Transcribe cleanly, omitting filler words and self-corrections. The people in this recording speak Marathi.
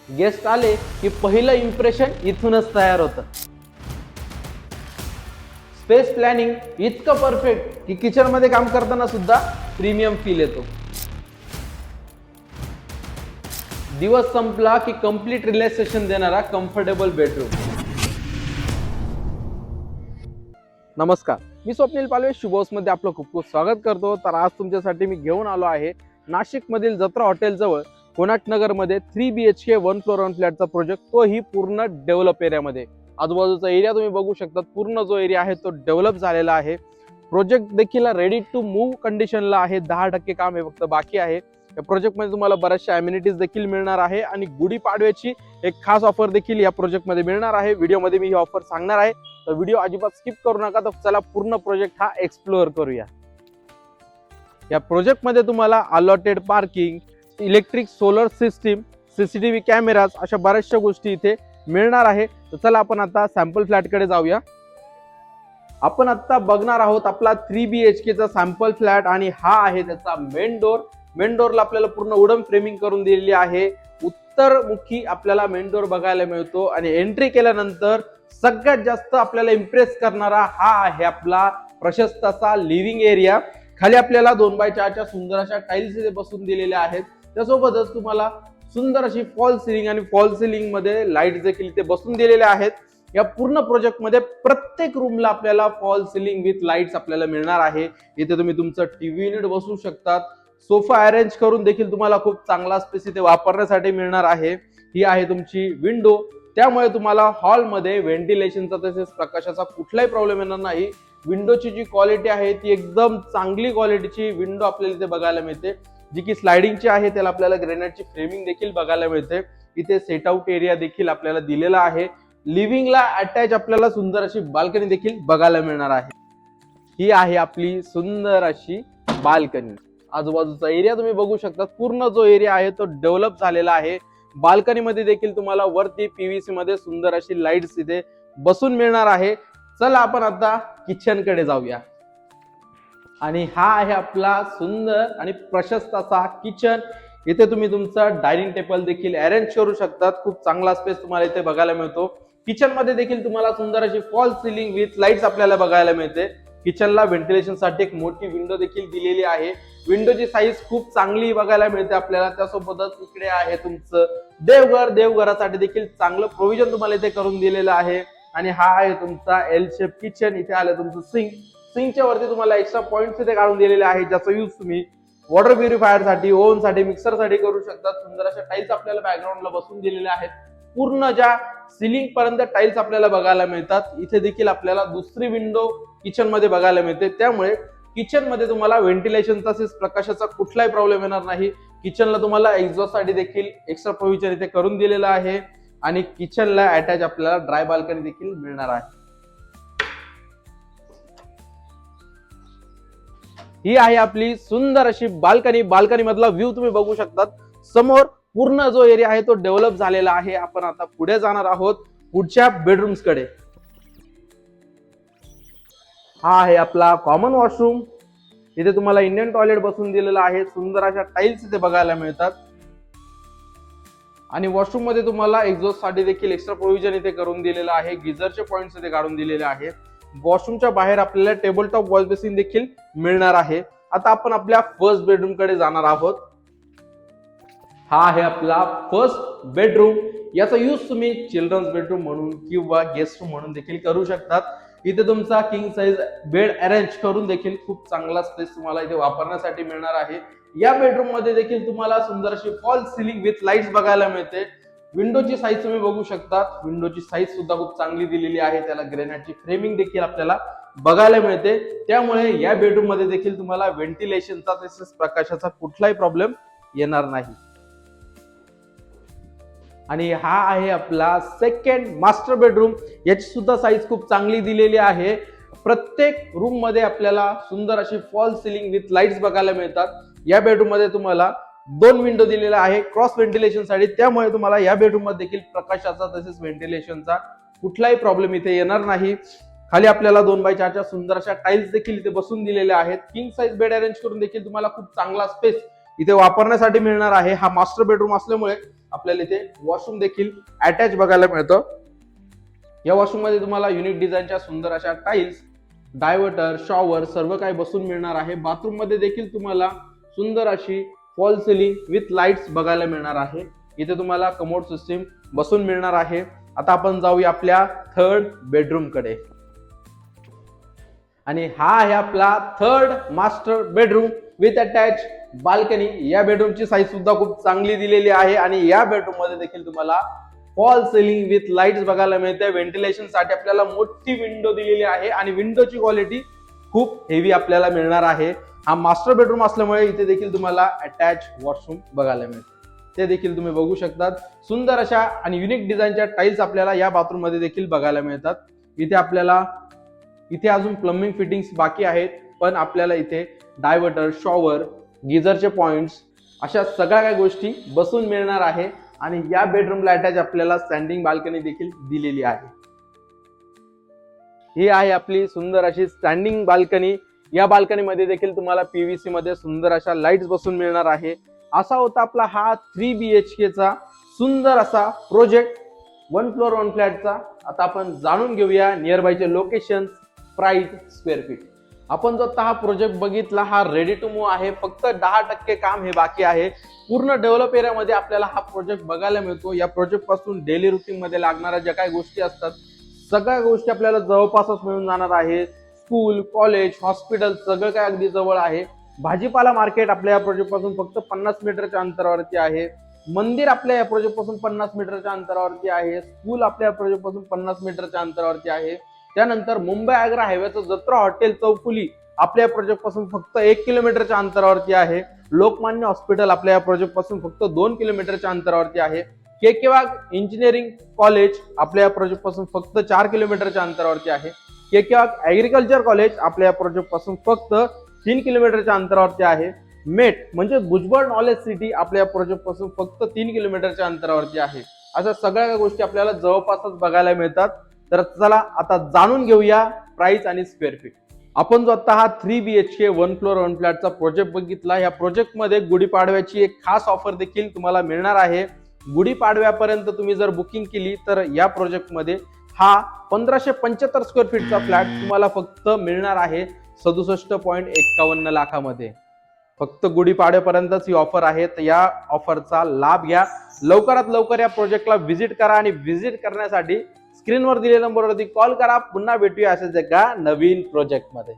गेस्ट आले की पहिलं इम्प्रेशन इथूनच तयार होतं. स्पेस प्लॅनिंग इतकं परफेक्ट की किचन मध्ये काम करताना सुद्धा प्रीमियम फील येतो. दिवस संपला की कंप्लीट रिलॅक्सेशन देणारा कम्फर्टेबल बेडरूम. नमस्कार, मी स्वप्नील पालवे शुभोस मध्ये आपलं खूप खूप स्वागत करतो. तर आज तुमच्यासाठी मी घेऊन आलो आहे नाशिक मधील जत्रा हॉटेल जवळ कोणाट नगर मध्ये 3 BHK 1 फ्लोर 1 फ्लॅटचा प्रोजेक्ट, तोही पूर्ण डेव्हलप एरियामध्ये. आजूबाजूचा एरिया तुम्ही बघू शकता, पूर्ण जो एरिया आहे तो डेव्हलप झालेला आहे. प्रोजेक्ट देखील रेडी टू मूव्ह कंडिशनला आहे. 10% काम हे फक्त बाकी आहे. या प्रोजेक्ट मध्ये तुम्हाला बऱ्याचशा अम्युनिटीज देखील मिळणार आहे आणि गुढीपाडव्याची एक खास ऑफर देखील या प्रोजेक्ट मध्ये मिळणार आहे. व्हिडिओमध्ये मी ही ऑफर सांगणार आहे, तर व्हिडिओ अजिबात स्किप करू नका. तर चला पूर्ण प्रोजेक्ट हा एक्सप्लोअर करूया. या प्रोजेक्ट मध्ये तुम्हाला allotted parking, electric solar system, CCTV cameras अशा बऱ्याचशा गोष्टी इथे मिळणार आहे. तर चला आपण आता सॅम्पल फ्लॅट कडे जाऊया. आपण आता बघणार आहोत आपला 3 BHK चा सॅम्पल फ्लॅट आणि हा आहे त्याचा मेन डोर. मेन डोरला आपल्याला पूर्ण वुडन फ्रेमिंग करून दिलेली आहे. उत्तरमुखी आपल्याला मेन डोर बघायला मिळतो आणि एंट्री केल्यानंतर सगळ्यात जास्त आपल्याला इम्प्रेस करणारा हा आहे आपला प्रशस्त असा लिव्हिंग एरिया. खाली आपल्याला 2x4 च्या सुंदर अशा टाइल्स इथे बसून दिलेल्या आहेत. त्यासोबतच तुम्हाला सुंदर अशी फॉल सिलिंग आणि फॉल सिलिंग मध्ये लाईट देखील इथे बसून दिलेल्या आहेत. या पूर्ण प्रोजेक्ट मध्ये प्रत्येक रूमला आपल्याला फॉल सिलिंग विथ लाईट्स आपल्याला मिळणार आहे. इथे तुम्ही तुमचं टीव्ही युनिट बसवू शकतात. सोफा अरेंज करून देखील तुम्हाला खूप चांगला स्पेस इथे वापरण्यासाठी मिळणार आहे. ही आहे तुमची विंडो, त्यामुळे तुम्हाला हॉलमध्ये व्हेंटिलेशनचा तसेच प्रकाशाचा कुठलाही प्रॉब्लेम येणार नाही. विंडोची जी क्वालिटी आहे ती एकदम चांगली क्वालिटीची विंडो आपल्याला इथे बघायला मिळते, जी की स्लायडिंगची आहे. त्याला आपल्याला ग्रेनाइटची फ्रेमिंग देखील बघायला मिळते. इथे सेट आउट एरिया देखील आपल्याला दिलेला आहे. लिव्हिंगला अटॅच आपल्याला सुंदर अशी बाल्कनी देखील बघायला मिळणार आहे. ही आहे आपली सुंदर अशी बाल्कनी. आजूबाजूचा एरिया तुम्ही बघू शकता, पूर्ण जो एरिया आहे तो डेव्हलप झालेला आहे. बाल्कनी मध्ये देखील तुम्हाला वरती PVC मध्ये सुंदर अशी लाईट्स इथे बसून मिळणार आहे. चला आपण आता किचन कडे जाऊया. आणि हा आहे आपला सुंदर आणि प्रशस्त असा किचन. इथे तुम्ही तुमचा डायनिंग टेबल देखील अरेंज करू शकतात. खूप चांगला स्पेस तुम्हाला इथे बघायला मिळतो. किचन मध्ये देखील तुम्हाला सुंदर अशी फॉल सिलिंग विथ लाईट्स आपल्याला बघायला मिळते. किचनला व्हेंटिलेशन साठी एक मोठी विंडो देखील दिलेली आहे. विंडोची साईज खूप चांगली बघायला मिळते आपल्याला. त्यासोबतच इकडे आहे तुमचं देवघर. देवघरासाठी देखील चांगलं प्रोव्हिजन तुम्हाला इथे करून दिलेलं आहे. आणि हा आहे तुमचा एल शेप किचन. इथे आलं तुमचं सिंक. सिंकच्या वरती तुम्हाला एक्स्ट्रा पॉइंट्स इथे काढून दिलेले आहेत, ज्याचा यूज तुम्ही वॉटर प्युरिफायर साठी, ओव्हन साठी, मिक्सर साठी करू शकतात. सुंदर अशा टाइल्स आपल्याला बॅकग्राऊंडला बसून दिलेल्या आहेत. पूर्ण ज्या सिलिंग पर्यंत टाइल्स आपल्याला बघायला मिळतात. इथे देखील आपल्याला दुसरी विंडो किचन मध्ये बघायला मिळते. त्यामुळे किचन मध्ये तुम्हाला व्हेंटिलेशनचा प्रकाशाचा कुठलाही प्रॉब्लेम येणार नाही. किचनला तुम्हाला एक्झॉस्ट साठी देखील एक्स्ट्रा प्रोव्हिजन इथे करून दिलेलं आहे. आणि किचनला अटॅच आपल्याला ड्राय बाल्कनी देखील मिळणार आहे. ही आहे आपली सुंदर अशी बाल्कनी. बाल्कनी मधला व्ह्यू तुम्ही बघू शकतात. समोर पूर्ण जो एरिया आहे तो डेव्हलप झालेला आहे. आपण आता पुढे जाणार आहोत पुढच्या बेडरूम्स कडे. हा आहे आपला कॉमन वॉशरूम. इथे तुम्हाला इंडियन टॉयलेट बसून दिलेला आहे. सुंदर अशा टाइल्स इथे बघायला मिळतात. आणि वॉशरूम मध्ये तुम्हाला एक्झॉस्ट साठी देखील एक्स्ट्रा प्रोव्हिजन इथे करून दिलेलं आहे. गिझरचे पॉइंट्स इथे काढून दिलेले आहेत. वॉशरूमच्या बाहेर आपल्याला टेबल टॉप वॉश बेसिन देखील मिळणार आहे. आता आपण आपल्या फर्स्ट बेडरूम कडे जाणार आहोत. हा आहे आपला फर्स्ट बेडरूम. याचा यूज तुम्ही चिल्ड्रन्स बेडरूम म्हणून किंवा गेस्ट रूम म्हणून देखील करू शकतात. इथे तुमचा किंग साइज बेड अरेंज करून देखील खूप चांगला स्पेस तुम्हाला इथे वापरण्यासाठी मिळणार आहे. या बेडरूम मध्ये देखील तुम्हाला सुंदर अशी फॉल सिलिंग विथ लाईट्स बघायला मिळते. विंडोची साईज तुम्ही बघू शकता. विंडोची साईज सुद्धा खूप चांगली दिलेली आहे. त्याला ग्रेनाइटची फ्रेमिंग देखील आपल्याला बघायला मिळते. त्यामुळे या बेडरूम मध्ये देखील तुम्हाला व्हेंटिलेशनचा तसेच प्रकाशाचा कुठलाही प्रॉब्लेम येणार नाही. आणि हा आहे आपला सेकंड मास्टर बेडरूम. याची सुद्धा साईज खूप चांगली दिलेली आहे. प्रत्येक रूम मध्ये आपल्याला सुंदर अशी फॉल सिलिंग विथ लाईट्स बघायला मिळतात. या बेडरूम मध्ये तुम्हाला 2 विंडो दिलेला आहे क्रॉस व्हेंटिलेशन साठी. त्यामुळे तुम्हाला या बेडरूम मध्ये देखील प्रकाशाचा तसेच व्हेंटिलेशनचा कुठलाही प्रॉब्लेम इथे येणार नाही. खाली आपल्याला 2x4 च्या सुंदर अशा टाइल्स देखील इथे बसून दिलेल्या आहेत. किंग साइज बेड अरेंज करून देखील तुम्हाला खूप चांगला स्पेस इथे वापरण्यासाठी मिळणार आहे. हा मास्टर बेडरूम असल्यामुळे आपल्याला इथे वॉशरूम देखील अटॅच बघायला मिळतं. या वॉशरूम मध्ये तुम्हाला युनिक डिझाईनच्या सुंदर अशा टाइल्स, डायव्हर्टर, शॉवर सर्व काही बसून मिळणार आहे. बाथरूम मध्ये देखील तुम्हाला सुंदर अशी फॉल सिलिंग विथ लाईट्स बघायला मिळणार आहे. इथे तुम्हाला कमोड सिस्टीम बसून मिळणार आहे. आता आपण जाऊया आपल्या थर्ड बेडरूम कडे आणि हा आहे आपला third master bedroom with attach balcony. या बेडरूमची साईज सुद्धा खूप चांगली दिलेली आहे आणि या बेडरूम मध्ये देखील तुम्हाला फॉल सिलिंग विथ लाईट्स बघायला मिळते. व्हेंटिलेशन साठी आपल्याला मोठी विंडो दिलेली आहे आणि विंडोची क्वालिटी खूप हेवी आपल्याला मिळणार आहे. हा मास्टर बेडरूम असल्यामुळे इथे देखील तुम्हाला अटॅच वॉशरूम बघायला मिळते. ते देखील तुम्ही बघू शकतात. सुंदर अशा आणि युनिक डिझाईनच्या टाइल्स आपल्याला या बाथरूम मध्ये देखील बघायला मिळतात. इथे अजून प्लंबिंग फिटिंग्स बाकी आहेत, पण आपल्याला इथे डायव्हर्टर, शॉवर, गिझरचे पॉइंट्स अशा सगळ्या काही गोष्टी बसून मिळणार आहे. आणि या बेडरूमला अटॅच आपल्याला स्टँडिंग बाल्कनी देखील दिलेली आहे. ही आहे आपली सुंदर अशी स्टँडिंग बाल्कनी. या बाल्कनीमध्ये देखील तुम्हाला पीव्हीसी मध्ये सुंदर अशा लाईट्स बसून मिळणार आहे. असा होता आपला हा 3 BHK चा सुंदर असा प्रोजेक्ट 1 फ्लोर 1 फ्लॅटचा. आता आपण जाणून घेऊया नियर बायचे लोकेशन, प्राइस, स्क्वेअर फीट. आपण जो आता हा प्रोजेक्ट बघितला हा रेडी टू मूव्ह आहे. फक्त 10% काम हे बाकी आहे. पूर्ण डेव्हलप एरियामध्ये आपल्याला हा प्रोजेक्ट बघायला मिळतो. या प्रोजेक्ट पासून डेली रुटीन मध्ये लागणाऱ्या ज्या काही गोष्टी असतात सगळ्या गोष्टी आपल्याला जवळपासच मिळून जाणार आहेत. स्कूल, कॉलेज, हॉस्पिटल सगळं काय अगदी जवळ आहे. भाजीपाला मार्केट आपल्या या प्रोजेक्ट पासून फक्त 50 मीटरच्या अंतरावरती आहे. मंदिर आपल्या या प्रोजेक्ट पासून 50 मीटरच्या अंतरावरती आहे. स्कूल आपल्या प्रोजेक्ट पासून 50 मीटरच्या अंतरावरती आहे. त्यानंतर मुंबई आग्रा हायवेचं जत्रा हॉटेल चौफुली आपल्या प्रोजेक्ट पासून फक्त 1 किलोमीटरच्या अंतरावरती आहे. लोकमान्य हॉस्पिटल आपल्या या प्रोजेक्ट पासून फक्त 2 किलोमीटरच्या अंतरावरती आहे. केकेवाग इंजिनिअरिंग कॉलेज आपल्या या प्रोजेक्ट पासून फक्त 4 किलोमीटरच्या अंतरावरती आहे. केकेवाग ऍग्रिकल्चर कॉलेज आपल्या या प्रोजेक्ट पासून फक्त 3 किलोमीटरच्या अंतरावरती आहे. मेट म्हणजे भुजबळ नॉलेज सिटी आपल्या या प्रोजेक्ट पासून फक्त 3 किलोमीटरच्या अंतरावरती आहे. अशा सगळ्या गोष्टी आपल्याला जवळपासच बघायला मिळतात. तर चला आता जाणून घेऊया प्राइस आणि स्क्वेअर फीट. आपण जो आता हा 3 BHK 1 फ्लोर 1 फ्लॅटचा प्रोजेक्ट बघितला. या प्रोजेक्ट मध्ये गुढीपाडव्याची एक खास ऑफर देखील तुम्हाला मिळणार आहे. गुढीपाडव्यापर्यंत तुम्ही जर बुकिंग केली तर या प्रोजेक्ट मध्ये हा 1575 स्क्वेअर फीटचा फ्लॅट तुम्हाला फक्त मिळणार आहे 67.51 लाखामध्ये. फक्त गुढीपाडव्यापर्यंतच ही ऑफर आहे. तर या ऑफरचा लाभ घ्या. लवकरात लवकर या प्रोजेक्टला व्हिजिट करा आणि व्हिजिट करण्यासाठी स्क्रीनवर दिलेल्या नंबरवरती कॉल करा. पुन्हा भेटूया असेच एका नवीन प्रोजेक्ट मध्ये.